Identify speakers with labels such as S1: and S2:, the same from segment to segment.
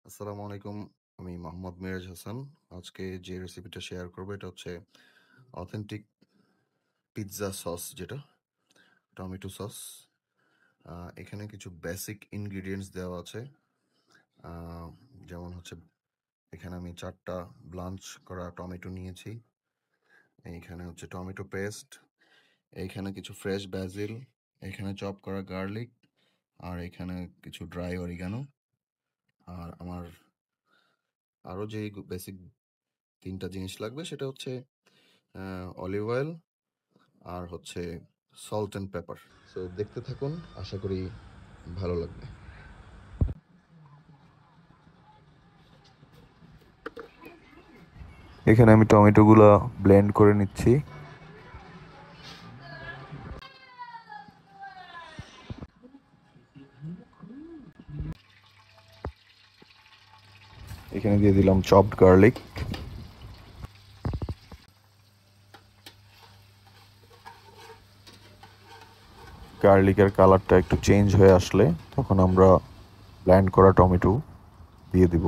S1: আসসালামু আলাইকুম। আমি মোহাম্মদ মিরাজ হাসান। আজকে যে রেসিপিটা শেয়ার করব এটা হচ্ছে অথেন্টিক পিৎজা সস যেটা টমেটো সস। এখানে কিছু বেসিক ইনগ্রিডিয়েন্টস দেওয়া আছে। আ যেমন হচ্ছে এখানে আমি ৪ টা ব্লাঞ্চ করা টমেটো নিয়েছি। এইখানে হচ্ছে টমেটো পেস্ট, এইখানে কিছু ফ্রেশ ব্যাজিল, এখানে চপ করা গার্লিক, আর এখানে কিছু ড্রাই অরিগানো। আর আমার আরও যেই বেসিক ৩ টা জিনিস লাগবে সেটা হচ্ছে অলিভ অয়েল আর হচ্ছে সল্ট অ্যান্ড পেপার। সো দেখতে থাকুন, আশা করি ভালো লাগবে।
S2: এখানে আমি টমেটোগুলো ব্লেন্ড করে নিচ্ছি। এখানে দিয়ে দিলাম চপড গার্লিক। গার্লিকের কালারটা একটু চেঞ্জ হয়ে আসলে তখন আমরা ব্লেন্ড করা টমেটো দিয়ে দিব।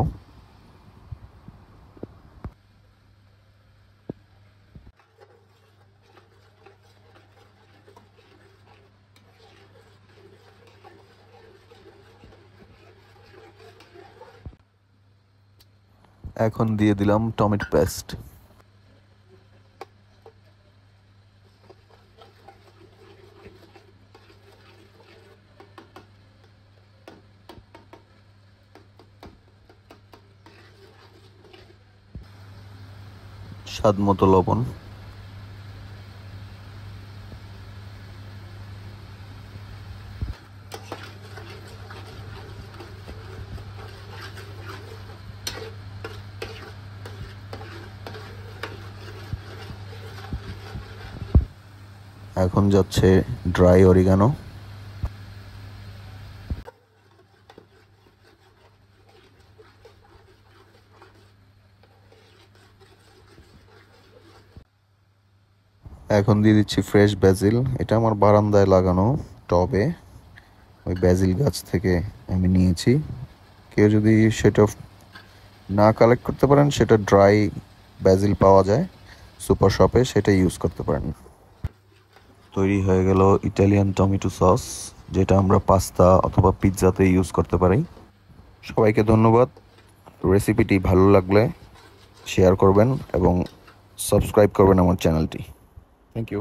S2: এখন দিয়ে দিলাম টমেটো পেস্ট। স্বাদ মতো লবণ। এখন যাচ্ছে ড্রাই অরিগানো। এখন দিয়ে দিচ্ছি ফ্রেশ ব্যাজিল। এটা আমার বারান্দায় লাগানো টবে, ওই ব্যাজিল গাছ থেকে আমি নিয়েছি। কেউ যদি সেটা না কালেক্ট করতে পারেন, সেটা ড্রাই ব্যাজিল পাওয়া যায় সুপার শপে, সেটা ইউজ করতে পারেন। তৈরি হয়ে গেল ইটালিয়ান টমেটো সস, যেটা আমরা পাস্তা অথবা পিৎজাতে ইউজ করতে পারি। সবাইকে ধন্যবাদ। রেসিপিটি ভালো লাগলে শেয়ার করবেন এবং সাবস্ক্রাইব করবেন আমার চ্যানেলটি। Thank you.